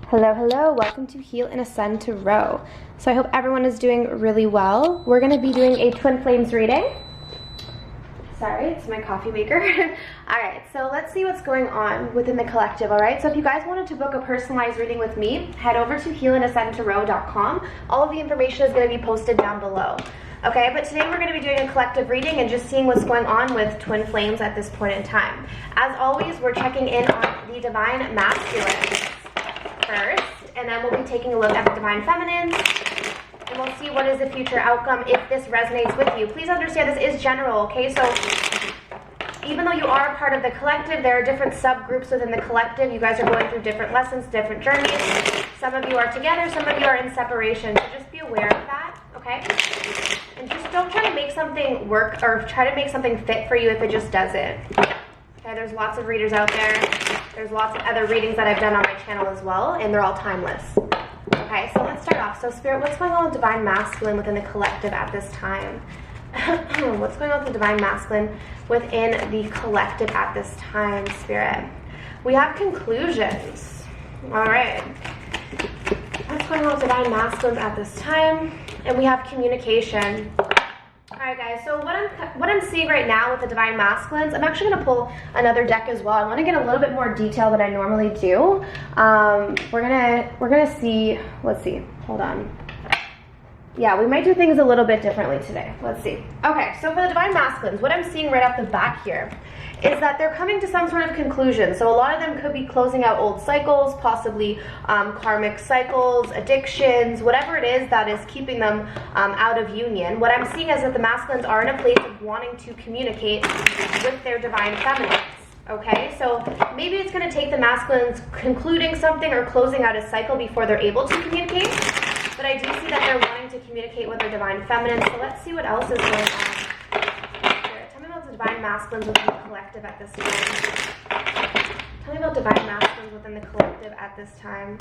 Hello, hello, welcome to Heal and Ascend to Row. So I hope everyone is doing really well. We're going to be doing a Twin Flames reading. Sorry, it's my coffee maker. Alright, so let's see what's going on within the collective, alright? So if you guys wanted to book a personalized reading with me, head over to healandascendtorow.com. All of the information is going to be posted down below. Okay, but today we're going to be doing a collective reading and just seeing what's going on with Twin Flames at this point in time. As always, we're checking in on the Divine Masculines first, and then we'll be taking a look at the Divine Feminines, and we'll see what is the future outcome if this resonates with you. Please understand this is general, okay? So even though you are part of the collective, there are different subgroups within the collective. You guys are going through different lessons, different journeys. Some of you are together, some of you are in separation, so just be aware of that, okay? And just don't try to make something work or try to make something fit for you if it just doesn't. Okay, there's lots of readers out there. There's lots of other readings that I've done on my channel as well, and they're all timeless. Okay, so let's start off. So Spirit, what's going on with Divine Masculine within the collective at this time? What's going on with the Divine Masculine within the collective at this time, Spirit? We have conclusions. All right. What's going on with Divine Masculines at this time? And we have communication. Alright guys, so what I'm seeing right now with the Divine Masculines, I'm actually going to pull another deck as well. I want to get a little bit more detail than I normally do. We're gonna see, let's see, hold on. Yeah, we might do things a little bit differently today. Let's see. Okay, so for the Divine Masculines, what I'm seeing right off the bat here is that they're coming to some sort of conclusion. So a lot of them could be closing out old cycles, possibly karmic cycles, addictions, whatever it is that is keeping them out of union. What I'm seeing is that the masculines are in a place of wanting to communicate with their Divine Feminines. Okay, so maybe it's going to take the masculines concluding something or closing out a cycle before they're able to communicate. But I do see that they're wanting to communicate with their Divine Feminine. So let's see what else is going on. Tell me about the Divine Masculines within the collective at this time. Tell me about Divine Masculines within the collective at this time.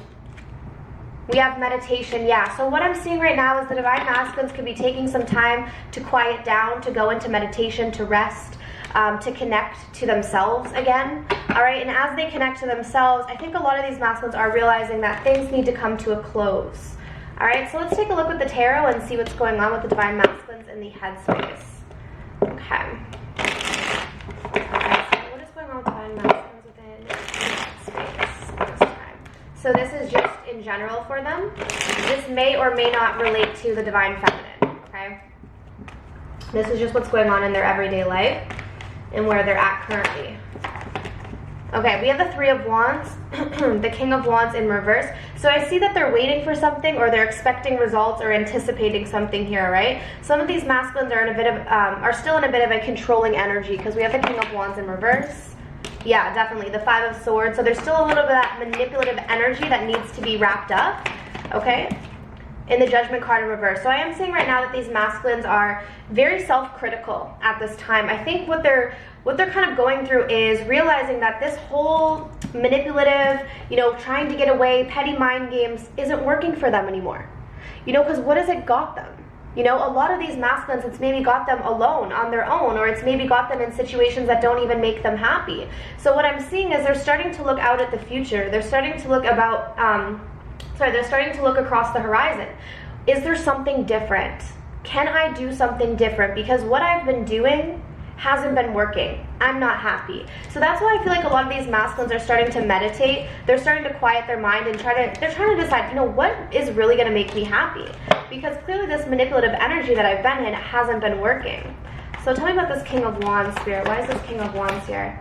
We have meditation, yeah. So what I'm seeing right now is the Divine Masculines could be taking some time to quiet down, to go into meditation, to rest, to connect to themselves again. All right, and as they connect to themselves, I think a lot of these masculines are realizing that things need to come to a close. All right, so let's take a look with the tarot and see what's going on with the Divine Masculines in the headspace. Okay. Alright, so what is going on with Divine Masculines within the headspace at this time? So this is just in general for them. This may or may not relate to the Divine Feminine, okay? This is just what's going on in their everyday life and where they're at currently. Okay, we have the Three of Wands, the King of Wands in reverse. So I see that they're waiting for something, or they're expecting results or anticipating something here, right? Some of these masculines are in a bit of, are still in a bit of a controlling energy because we have the King of Wands in reverse. Yeah, definitely, the Five of Swords. So there's still a little bit of that manipulative energy that needs to be wrapped up, okay? In the Judgment card in reverse. So I am seeing right now that these masculines are very self-critical at this time. I think what they're kind of going through is realizing that this whole manipulative, you know, trying to get away, petty mind games isn't working for them anymore. You know, because what has it got them? You know, a lot of these masculines, it's maybe got them alone on their own, or it's maybe got them in situations that don't even make them happy. So what I'm seeing is they're starting to look out at the future. They're starting to look about, they're starting to look across the horizon. Is there something different? Can I do something different? Because what I've been doing hasn't been working. I'm not happy. So that's why I feel like a lot of these masculines are starting to meditate. They're starting to quiet their mind and they're trying to decide, you know, what is really going to make me happy? Because clearly this manipulative energy that I've been in hasn't been working. So tell me about this King of Wands, Spirit. Why is this King of Wands here?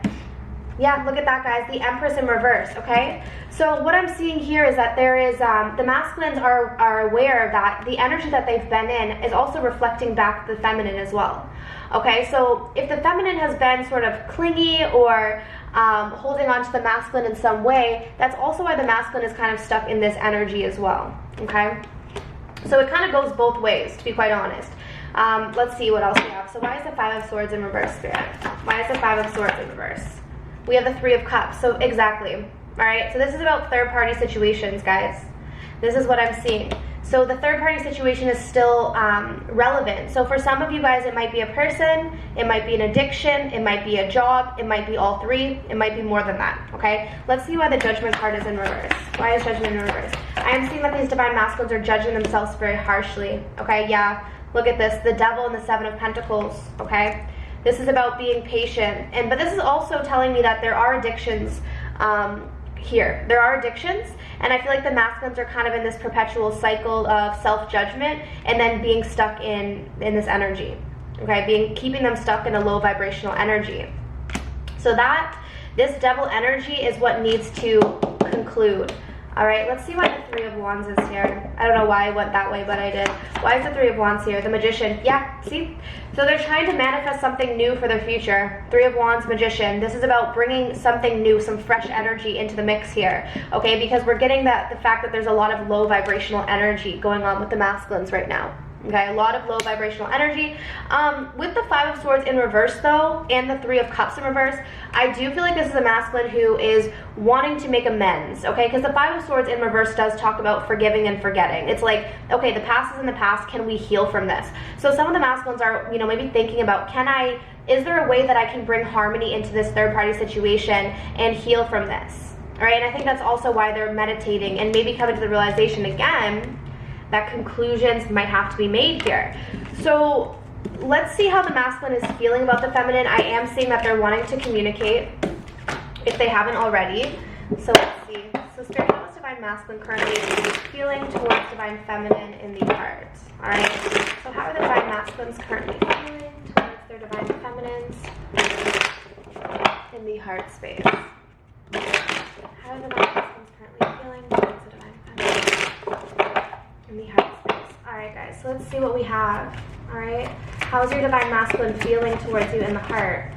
Yeah, look at that, guys. The Empress in reverse, okay? So what I'm seeing here is that there is, the masculines are aware that the energy that they've been in is also reflecting back the feminine as well. Okay, so if the feminine has been sort of clingy or holding on to the masculine in some way, that's also why the masculine is kind of stuck in this energy as well, okay? So it kind of goes both ways, to be quite honest. Let's see what else we have. So why is the Five of Swords in reverse, Spirit? Why is the Five of Swords in reverse? We have the Three of Cups, so exactly. All right, so this is about third-party situations, guys. This is what I'm seeing. So the third party situation is still relevant. So for some of you guys, it might be a person, it might be an addiction, it might be a job, it might be all three, it might be more than that, okay? Let's see why the Judgment card is in reverse. Why is Judgment in reverse? I am seeing that these Divine Masculines are judging themselves very harshly, okay? Yeah, look at this, the Devil and the Seven of Pentacles, okay? This is about being patient, but this is also telling me that there are addictions here. There are addictions, and I feel like the Masculines are kind of in this perpetual cycle of self-judgment and then being stuck in this energy, okay? Keeping them stuck in a low vibrational energy. So this Devil energy is what needs to conclude. All right, let's see why the Three of Wands is here. I don't know why I went that way, but I did. Why is the Three of Wands here? The Magician. Yeah, see? So they're trying to manifest something new for their future. Three of Wands, Magician. This is about bringing something new, some fresh energy into the mix here, okay? Because we're getting the fact that there's a lot of low vibrational energy going on with the Masculines right now. Okay, a lot of low vibrational energy. With the Five of Swords in reverse though, and the Three of Cups in reverse, I do feel like this is a Masculine who is wanting to make amends, okay? Because the Five of Swords in reverse does talk about forgiving and forgetting. It's like, okay, the past is in the past, can we heal from this? So some of the Masculines are, you know, maybe thinking about, is there a way that I can bring harmony into this third party situation and heal from this? All right, and I think that's also why they're meditating and maybe coming to the realization again that conclusions might have to be made here. So let's see how the Masculine is feeling about the Feminine. I am seeing that they're wanting to communicate if they haven't already. So let's see. So Spirit, how is Divine Masculine currently feeling towards Divine Feminine in the heart? All right. So how are the Divine Masculines currently feeling towards their Divine Feminines in the heart space? How are the Divine Masculines currently feeling towards the Divine Feminine in the heart space? All right, guys, so let's see what we have. All right, how's your Divine Masculine feeling towards you in the heart?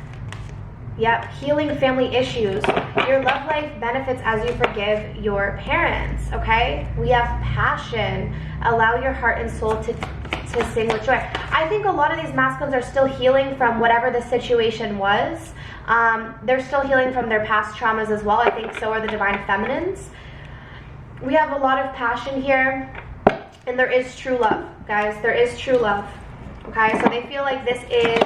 Yep, healing family issues. Your love life benefits as you forgive your parents, okay? We have passion. Allow your heart and soul to sing with joy. I think a lot of these Masculines are still healing from whatever the situation was. They're still healing from their past traumas as well. I think so are the Divine Feminines. We have a lot of passion here. And there is true love, guys. There is true love. Okay, so they feel like this is,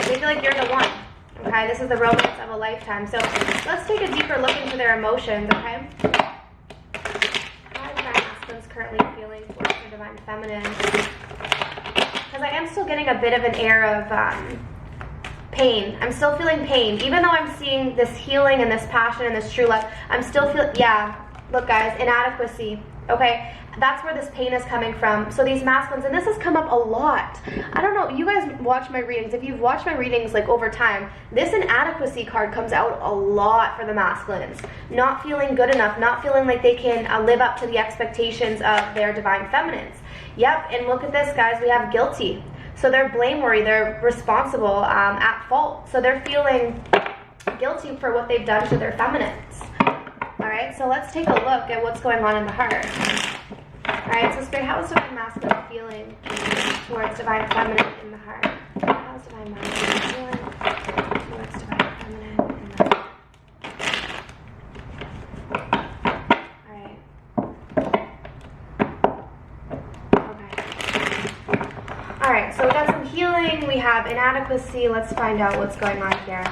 they feel like you're the one. Okay, this is the romance of a lifetime. So let's take a deeper look into their emotions, okay? How are Divine Masculines currently feeling towards their Divine Feminine? Because I am still getting a bit of an air of pain. I'm still feeling pain. Even though I'm seeing this healing and this passion and this true love, I'm still feeling, yeah, look guys, inadequacy. Okay, that's where this pain is coming from. So these Masculines, and this has come up a lot. I don't know, you guys watch my readings. If you've watched my readings like over time, this inadequacy card comes out a lot for the Masculines. Not feeling good enough, not feeling like they can live up to the expectations of their Divine Feminines. Yep, and look at this, guys, we have guilty. So they're blameworthy, they're responsible, at fault. So they're feeling guilty for what they've done to their Feminines. Alright, so let's take a look at what's going on in the heart. Alright, so Spirit, how is Divine Masculine feeling towards Divine Feminine in the heart? How is Divine Masculine feeling towards Divine Feminine in the heart? Alright. Okay. Alright, so we got some healing, we have inadequacy. Let's find out what's going on here.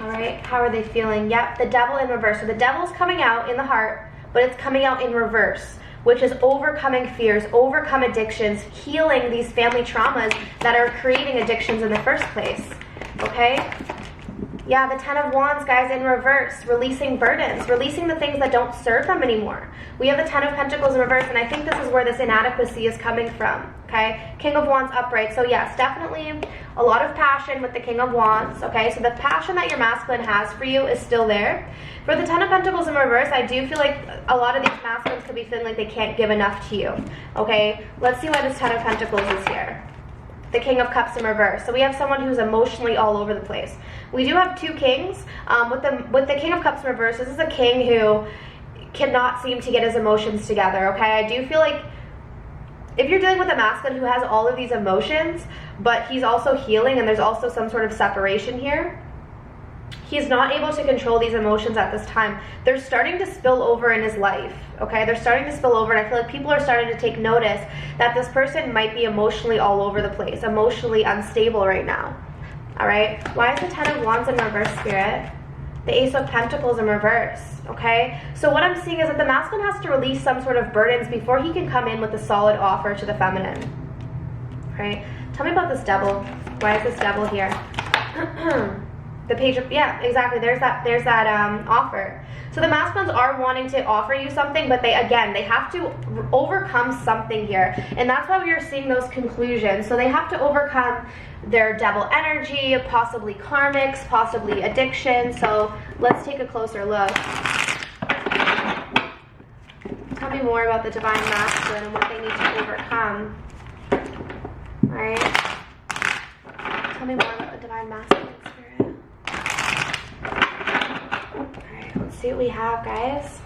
Alright, how are they feeling? Yep, the Devil in reverse. So the Devil's coming out in the heart, but it's coming out in reverse, which is overcoming fears, overcome addictions, healing these family traumas that are creating addictions in the first place. Okay? Yeah, the Ten of Wands, guys, in reverse, releasing burdens, releasing the things that don't serve them anymore. We have the Ten of Pentacles in reverse, and I think this is where this inadequacy is coming from, okay? King of Wands upright. So yes, definitely a lot of passion with the King of Wands, okay? So the passion that your Masculine has for you is still there. For the Ten of Pentacles in reverse, I do feel like a lot of these Masculines could be feeling like they can't give enough to you, okay? Let's see why this Ten of Pentacles is here. The King of Cups in reverse. So we have someone who's emotionally all over the place. We do have two kings. With the King of Cups in reverse, this is a king who cannot seem to get his emotions together, okay? I do feel like if you're dealing with a Masculine who has all of these emotions, but he's also healing and there's also some sort of separation here, He's not able to control these emotions at this time. They're starting to spill over in his life, okay? They're starting to spill over, and I feel like people are starting to take notice that this person might be emotionally all over the place, emotionally unstable right now, all right? Why is the 10 of Wands in reverse, Spirit? The Ace of Pentacles in reverse, okay? So what I'm seeing is that the masculine has to release some sort of burdens before he can come in with a solid offer to the feminine, right? Tell me about this Devil. Why is this Devil here? The Page of, yeah, exactly. There's that offer. So the masculines are wanting to offer you something, but they have to overcome something here. And that's why we are seeing those conclusions. So they have to overcome their devil energy, possibly karmics, possibly addiction. So let's take a closer look. Tell me more about the divine masculine and what they need to overcome. All right. Tell me more about the divine masculine, Spirit. Alright, let's see what we have, guys.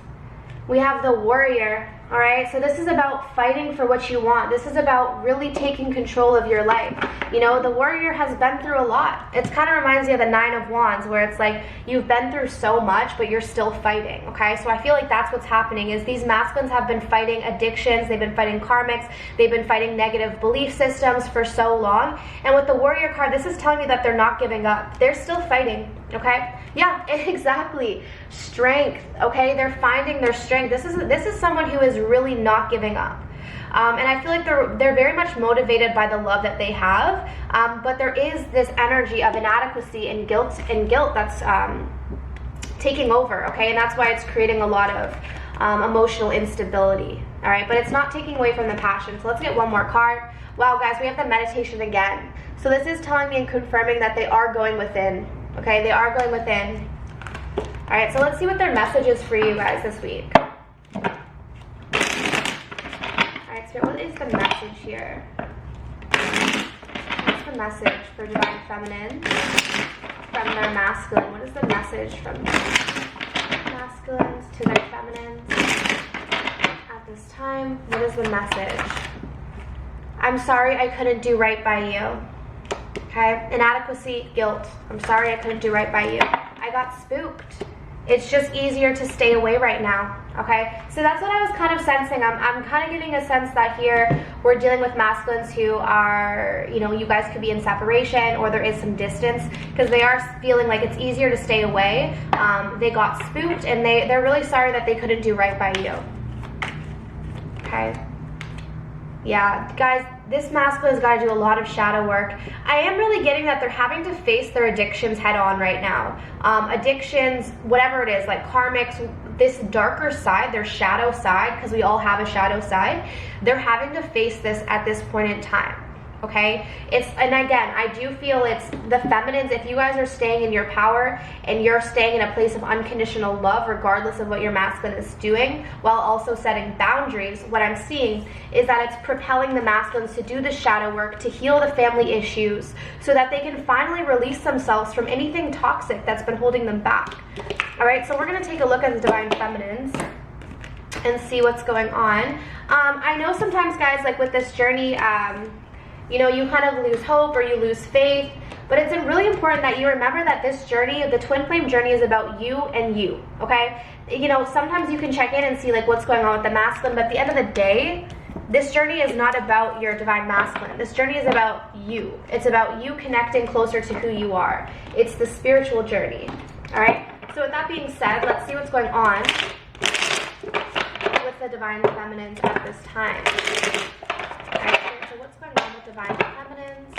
We have the Warrior, alright? So this is about fighting for what you want. This is about really taking control of your life. You know, the Warrior has been through a lot. It kind of reminds me of the 9 of Wands, where it's like you've been through so much, but you're still fighting, okay? So I feel like that's what's happening, is these masculines have been fighting addictions, they've been fighting karmics, they've been fighting negative belief systems for so long. And with the Warrior card, this is telling me that they're not giving up. They're still fighting, okay? Yeah, exactly. Strength, okay? They're finding their strength. This is someone who is really not giving up. And I feel like they're very much motivated by the love that they have, but there is this energy of inadequacy and guilt that's taking over, okay? And that's why it's creating a lot of emotional instability, all right? But it's not taking away from the passion. So let's get one more card. Wow, guys, we have the Meditation again. So this is telling me and confirming that they are going within, okay? They are going within. All right, so let's see what their message is for you guys this week. What is the message here? What's the message for divine feminine from their masculine? What is the message from masculines to their feminines at this time? What is the message? I'm sorry I couldn't do right by you. Okay? Inadequacy, guilt. I'm sorry I couldn't do right by you. I got spooked. It's just easier to stay away right now, okay? So that's what I was kind of sensing. I'm kind of getting a sense that here we're dealing with masculines who are, you know, you guys could be in separation, or there is some distance, because they are feeling like it's easier to stay away. They got spooked, and they're really sorry that they couldn't do right by you, okay? Yeah, guys, this masculine's got to do a lot of shadow work. I am really getting that they're having to face their addictions head on right now. Addictions, whatever it is, like karmics, this darker side, their shadow side, because we all have a shadow side, they're having to face this at this point in time. Okay, and again, I do feel it's the feminines. If you guys are staying in your power and you're staying in a place of unconditional love, regardless of what your masculine is doing, while also setting boundaries, what I'm seeing is that it's propelling the masculines to do the shadow work, to heal the family issues, so that they can finally release themselves from anything toxic that's been holding them back. All right, so we're going to take a look at the divine feminines and see what's going on. I know sometimes, guys, like with this journey, you know, you kind of lose hope or you lose faith, but it's really important that you remember that this journey, the twin flame journey, is about you and you, okay? You know, sometimes you can check in and see like what's going on with the masculine, but at the end of the day, this journey is not about your divine masculine. This journey is about you. It's about you connecting closer to who you are. It's the spiritual journey, all right? So with that being said, let's see what's going on with the divine feminines at this time. So what's going on with divine feminines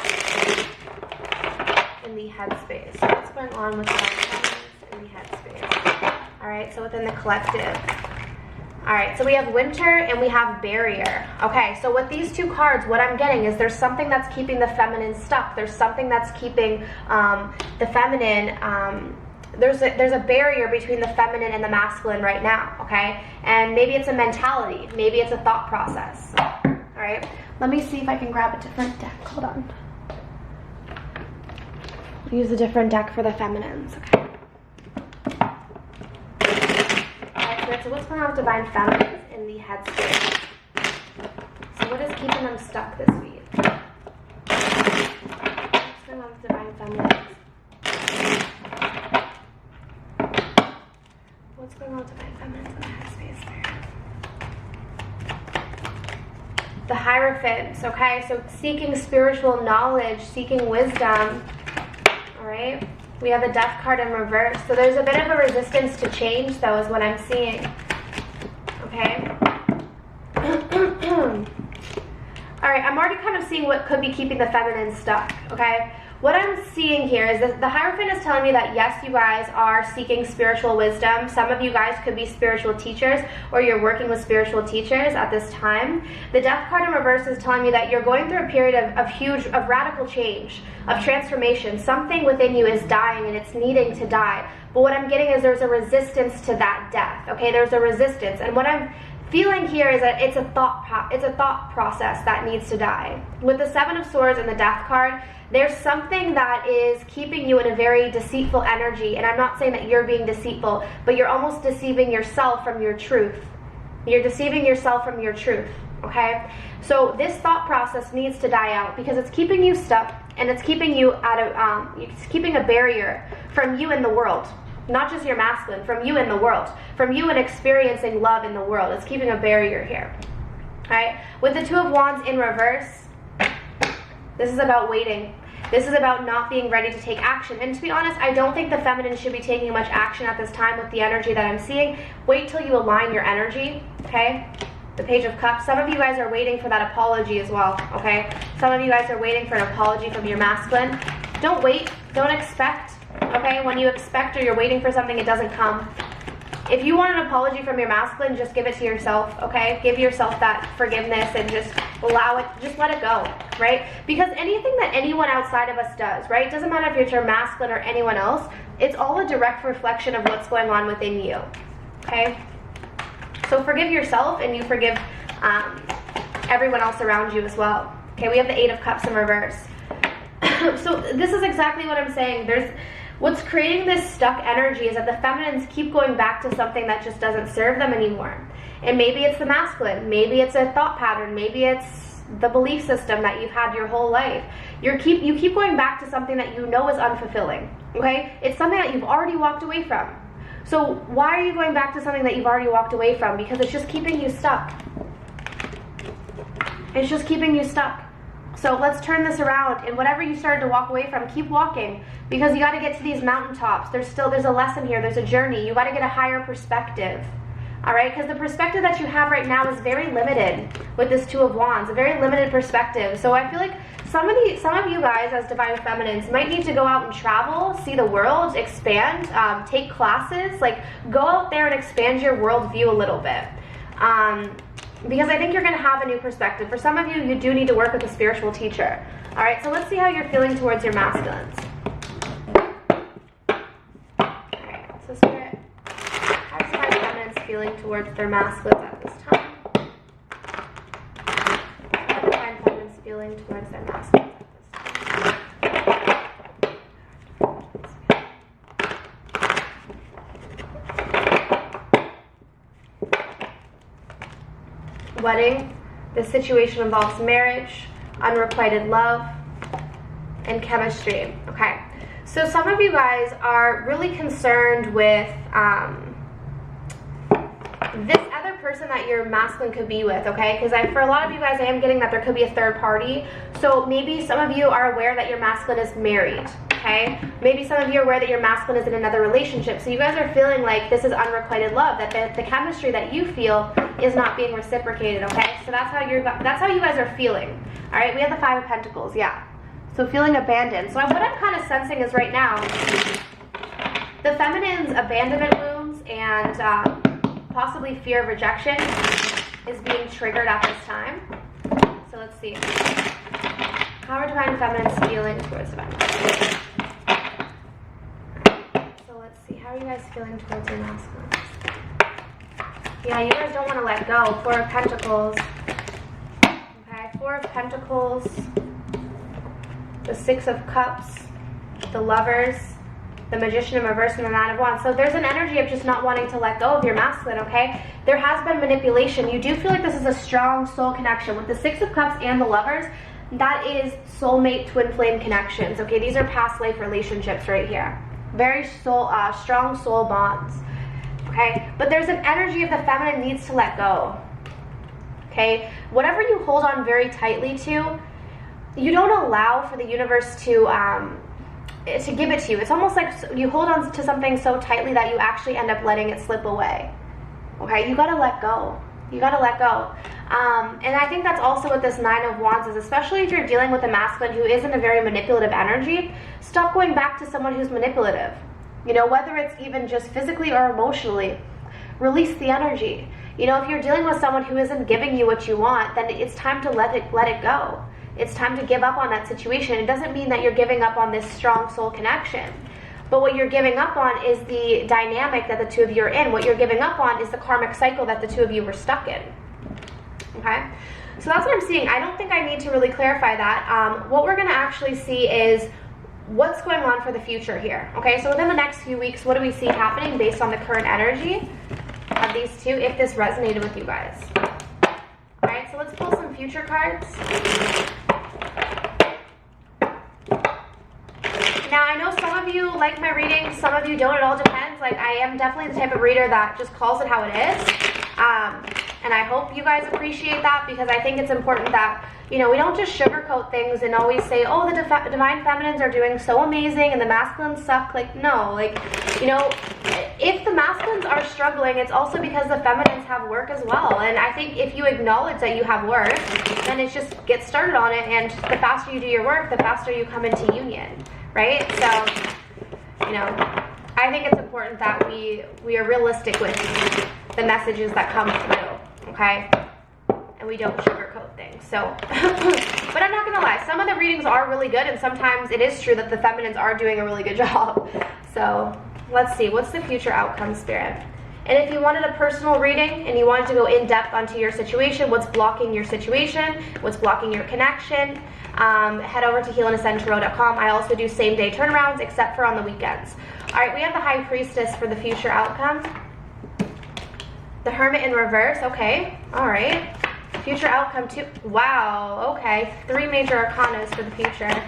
in the headspace? So what's going on with divine feminines in the headspace? All right, so within the collective. All right, so we have winter and we have barrier. Okay, so with these two cards, what I'm getting is there's something that's keeping the feminine stuck. There's something that's keeping the feminine, there's a barrier between the feminine and the masculine right now, okay? And maybe it's a mentality, maybe it's a thought process. All right, let me see if I can grab a different deck. Hold on. I'll use a different deck for the feminines, okay? Alright, so what's going on with divine feminines in the headspace? So what is keeping them stuck this week? What's going on with divine feminines going on with divine feminines in the headspace there? The Hierophants, okay? So seeking spiritual knowledge, seeking wisdom, all right? We have the Death card in reverse. So there's a bit of a resistance to change, though, is what I'm seeing, okay? All right, I'm already kind of seeing what could be keeping the feminine stuck, okay? What I'm seeing here is that the Hierophant is telling me that, yes, you guys are seeking spiritual wisdom. Some of you guys could be spiritual teachers, or you're working with spiritual teachers at this time. The Death card in reverse is telling me that you're going through a period of radical change, of transformation. Something within you is dying, and it's needing to die. But what I'm getting is there's a resistance to that death, okay? There's a resistance. And what I'm feeling here is that it's a thought process that needs to die. With the Seven of Swords and the Death card, there's something that is keeping you in a very deceitful energy. And I'm not saying that you're being deceitful, but you're almost deceiving yourself from your truth. You're deceiving yourself from your truth, okay? So this thought process needs to die out because it's keeping you stuck, and it's keeping you it's keeping a barrier from you in the world. Not just your masculine, from you in the world, from you and experiencing love in the world. It's keeping a barrier here. All right? With the Two of Wands in reverse, this is about waiting. This is about not being ready to take action. And to be honest, I don't think the feminine should be taking much action at this time with the energy that I'm seeing. Wait till you align your energy, okay? The Page of Cups. Some of you guys are waiting for that apology as well, okay? Some of you guys are waiting for an apology from your masculine. Don't wait. Don't expect. Okay, when you expect or you're waiting for something, it doesn't come. If you want an apology from your masculine, just give it to yourself, okay? Give yourself that forgiveness and just allow it, just let it go, right? Because anything that anyone outside of us does, right? Doesn't matter if it's your masculine or anyone else, it's all a direct reflection of what's going on within you, okay? So forgive yourself, and you forgive everyone else around you as well. Okay, we have the Eight of Cups in reverse. So this is exactly what I'm saying. What's creating this stuck energy is that the feminines keep going back to something that just doesn't serve them anymore. And maybe it's the masculine, maybe it's a thought pattern, maybe it's the belief system that you've had your whole life. You keep going back to something that you know is unfulfilling, okay? It's something that you've already walked away from. So why are you going back to something that you've already walked away from? Because it's just keeping you stuck. It's just keeping you stuck. So let's turn this around, and whatever you started to walk away from, keep walking, because you got to get to these mountaintops. There's a lesson here. There's a journey. You got to get a higher perspective, all right? Because the perspective that you have right now is very limited with this Two of Wands, a very limited perspective. So I feel like some of you guys as divine feminines might need to go out and travel, see the world, expand, take classes, like go out there and expand your worldview a little bit. Because I think you're going to have a new perspective. For some of you, you do need to work with a spiritual teacher. All right, so let's see how you're feeling towards your masculines. All right, so Spirit, how is my feminines feeling towards their masculines at this time? How are my feminines feeling towards their masculines at this time? Wedding. This situation involves marriage, unrequited love, and chemistry. Okay, so some of you guys are really concerned with this other person that your masculine could be with, okay? Because for a lot of you guys, I am getting that there could be a third party. So maybe some of you are aware that your masculine is married, okay? Maybe some of you are aware that your masculine is in another relationship. So you guys are feeling like this is unrequited love, that the chemistry that you feel is not being reciprocated, okay? So that's how you guys are feeling. All right, we have the Five of Pentacles, yeah. So feeling abandoned. So what I'm kind of sensing is right now, the feminine's abandonment wounds and possibly fear of rejection is being triggered at this time. So let's see. How are divine feminines feeling towards divine feminines? So let's see. How are you guys feeling towards your masculines? Yeah, you guys don't want to let go. Four of Pentacles. Okay, Four of Pentacles. The Six of Cups. The Lovers. The Magician in reverse, and the Nine of Wands. So there's an energy of just not wanting to let go of your masculine, okay? There has been manipulation. You do feel like this is a strong soul connection. With the Six of Cups and the Lovers, that is soulmate twin flame connections, okay? These are past life relationships right here. Very strong soul bonds. okay? But there's an energy of the feminine needs to let go, okay? Whatever you hold on very tightly to, you don't allow for the universe to give it to you. It's almost like you hold on to something so tightly that you actually end up letting it slip away, okay? You gotta let go. You gotta let go. And I think that's also what this 9 of Wands is, especially if you're dealing with a masculine who isn't a very manipulative energy. Stop going back to someone who's manipulative. You know, whether it's even just physically or emotionally, release the energy. You know, if you're dealing with someone who isn't giving you what you want, then it's time to let it go. It's time to give up on that situation. It doesn't mean that you're giving up on this strong soul connection. But what you're giving up on is the dynamic that the two of you are in. What you're giving up on is the karmic cycle that the two of you were stuck in. Okay? So that's what I'm seeing. I don't think I need to really clarify that. What we're going to actually see is what's going on for the future here. Okay? So within the next few weeks, what do we see happening based on the current energy of these two, if this resonated with you guys? Alright, so let's pull some future cards. Now, I know some of you like my readings, some of you don't. It all depends. Like, I am definitely the type of reader that just calls it how it is. And I hope you guys appreciate that, because I think it's important that, you know, we don't just sugarcoat things and always say, oh, the divine feminines are doing so amazing and the masculines suck. Like, no. Like, you know, if the masculines are struggling, it's also because the feminines have work as well. And I think if you acknowledge that you have work, then it's just get started on it. And the faster you do your work, the faster you come into union. Right? So, you know, I think it's important that we are realistic with the messages that come through, okay? And we don't sugarcoat things. So, but I'm not gonna lie, some of the readings are really good, and sometimes it is true that the feminines are doing a really good job. So, let's see, what's the future outcome, Spirit? And if you wanted a personal reading and you wanted to go in depth onto your situation, what's blocking your situation, what's blocking your connection, head over to healandascendtarot.com. I also do same-day turnarounds, except for on the weekends. All right, we have the High Priestess for the future outcome. The Hermit in reverse, okay. All right. Future outcome, too. Wow, okay. 3 major arcanas for the future.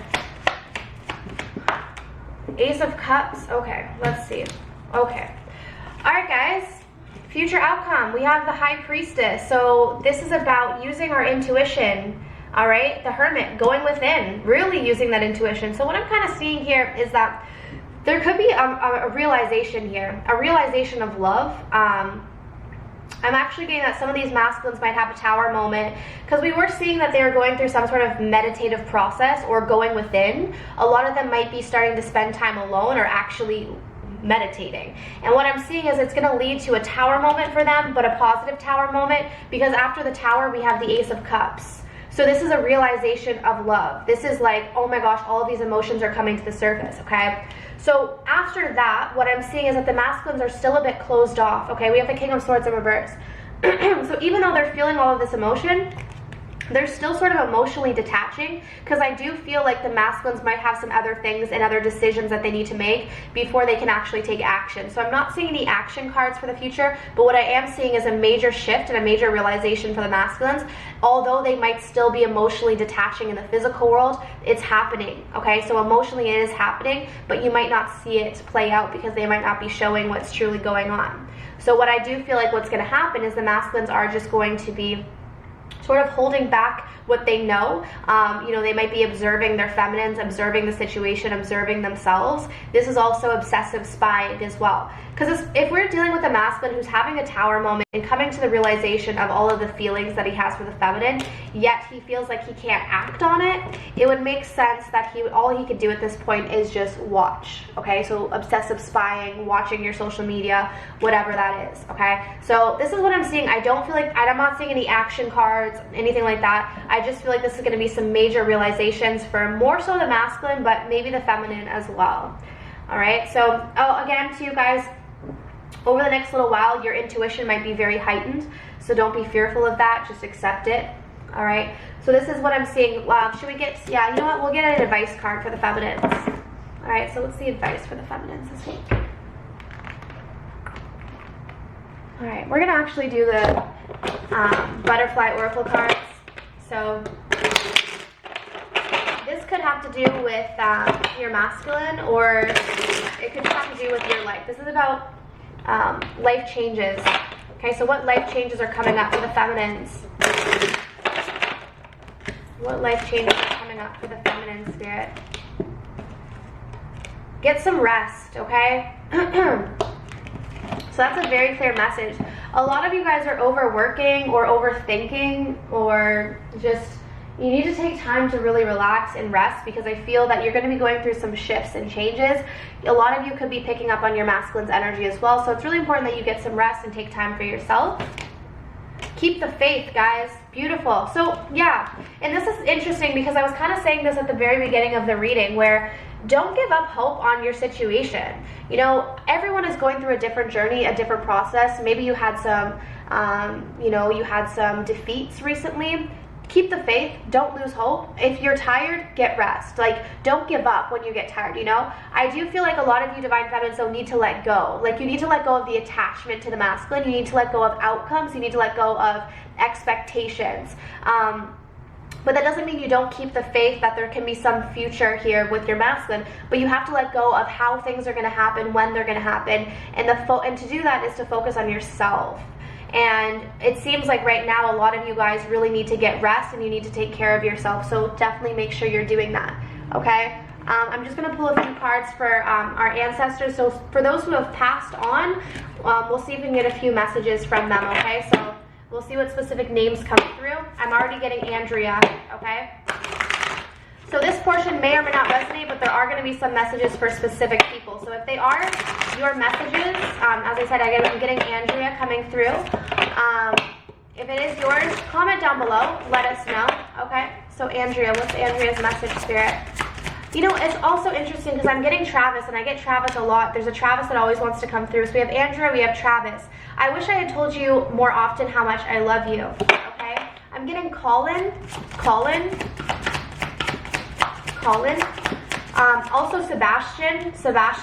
Ace of Cups, okay. Let's see. Okay. All right, guys. Future outcome, we have the High Priestess. So this is about using our intuition. All right, the Hermit, going within, really using that intuition. So what I'm kind of seeing here is that there could be a realization here, a realization of love. I'm actually getting that some of these masculines might have a tower moment, because we were seeing that they were going through some sort of meditative process or going within. A lot of them might be starting to spend time alone or actually meditating. And what I'm seeing is it's going to lead to a tower moment for them, but a positive tower moment, because after the tower we have the Ace of Cups. So this is a realization of love. This is like, oh my gosh, all of these emotions are coming to the surface, okay? So after that, what I'm seeing is that the masculines are still a bit closed off, okay? We have the King of Swords in reverse. So even though they're feeling all of this emotion, they're still sort of emotionally detaching, because I do feel like the masculines might have some other things and other decisions that they need to make before they can actually take action. So I'm not seeing any action cards for the future, but what I am seeing is a major shift and a major realization for the masculines. Although they might still be emotionally detaching in the physical world, it's happening, okay? So emotionally it is happening, but you might not see it play out because they might not be showing what's truly going on. So what I do feel like what's going to happen is the masculines are just going to be sort of holding back what they know. You know, they might be observing their feminines, observing the situation, observing themselves. This is also obsessive spying as well. Because if we're dealing with a masculine who's having a tower moment and coming to the realization of all of the feelings that he has for the feminine, yet he feels like he can't act on it, it would make sense that all he could do at this point is just watch, okay? So obsessive spying, watching your social media, whatever that is, okay? So this is what I'm seeing. I don't feel like, I'm not seeing any action cards, anything like that. I just feel like this is going to be some major realizations for more so the masculine, but maybe the feminine as well. All right, so again, to you guys, over the next little while, your intuition might be very heightened, so don't be fearful of that. Just accept it. All right, so this is what I'm seeing. Should we get, yeah, you know what, we'll get an advice card for the feminines. All right, so what's the advice for the feminines this week? All right, we're gonna actually do the butterfly oracle cards. So this could have to do with your masculine, or it could have to do with your life. This is about life changes. Okay, so what life changes are coming up for the feminines? What life changes are coming up for the feminine spirit? Get some rest, okay? So that's a very clear message. A lot of you guys are overworking or overthinking, or just, you need to take time to really relax and rest, because I feel that you're going to be going through some shifts and changes. A lot of you could be picking up on your masculine's energy as well, so it's really important that you get some rest and take time for yourself. Keep the faith, guys. Beautiful. So yeah, and this is interesting because I was kind of saying this at the very beginning of the reading, where don't give up hope on your situation. You know, everyone is going through a different journey, a different process. Maybe you had some, you had some defeats recently. Keep the faith. Don't lose hope. If you're tired, get rest. Like, don't give up when you get tired, you know? I do feel like a lot of you divine feminines don't need to let go. Like, you need to let go of the attachment to the masculine. You need to let go of outcomes. You need to let go of expectations. But that doesn't mean you don't keep the faith that there can be some future here with your masculine, but you have to let go of how things are going to happen, when they're going to happen, and to do that is to focus on yourself. And it seems like right now a lot of you guys really need to get rest, and you need to take care of yourself, so definitely make sure you're doing that, okay? I'm just going to pull a few cards for our ancestors. So for those who have passed on, we'll see if we can get a few messages from them, okay? So we'll see what specific names come through. I'm already getting Andrea, okay? So this portion may or may not resonate, but there are going to be some messages for specific people. So if they are your messages, as I said, I'm getting Andrea coming through. If it is yours, comment down below. Let us know, okay? So Andrea, what's Andrea's message, Spirit? You know, it's also interesting because I'm getting Travis, and I get Travis a lot. There's a Travis that always wants to come through. So we have Andrea, we have Travis. I wish I had told you more often how much I love you, okay? I'm getting Colin. Also Sebastian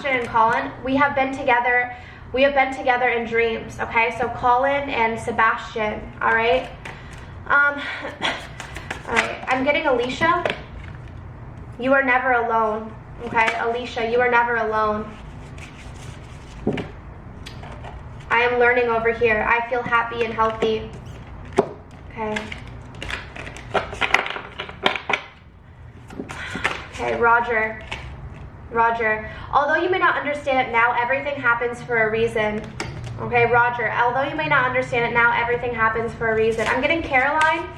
and Colin. We have been together in dreams, okay? So Colin and Sebastian, all right? All right, I'm getting Alicia. You are never alone, okay? Alicia, you are never alone. I am learning over here. I feel happy and healthy. Okay. Okay, Roger. Although you may not understand it now, everything happens for a reason. Okay, Roger. Although you may not understand it now, everything happens for a reason. I'm getting Caroline.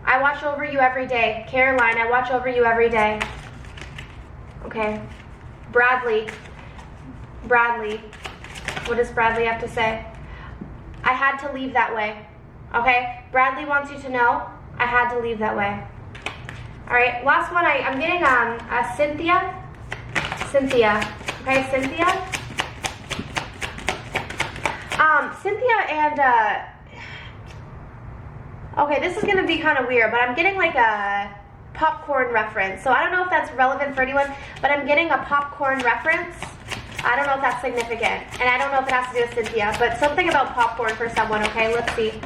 I watch over you every day. Caroline, I watch over you every day. Okay. Bradley. What does Bradley have to say? I had to leave that way. Okay? Bradley wants you to know I had to leave that way. All right, last one. I'm getting Cynthia. Okay, Cynthia. Cynthia and okay, this is gonna be kind of weird, but I'm getting like a popcorn reference. So I don't know if that's relevant for anyone, but I'm getting a popcorn reference. I don't know if that's significant, and I don't know if it has to do with Cynthia, but something about popcorn for someone. Okay, let's see.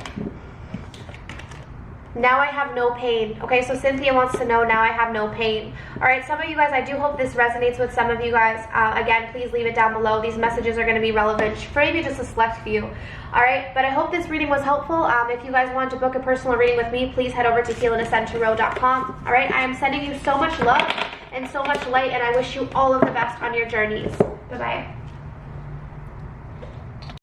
Now I have no pain. Okay, so Cynthia wants to know, now I have no pain. All right, some of you guys, I do hope this resonates with some of you guys. Again, please leave it down below. These messages are going to be relevant for maybe just a select few. All right, but I hope this reading was helpful. If you guys want to book a personal reading with me, please head over to healandascendtorow.com. All right, I am sending you so much love and so much light, and I wish you all of the best on your journeys. Bye-bye.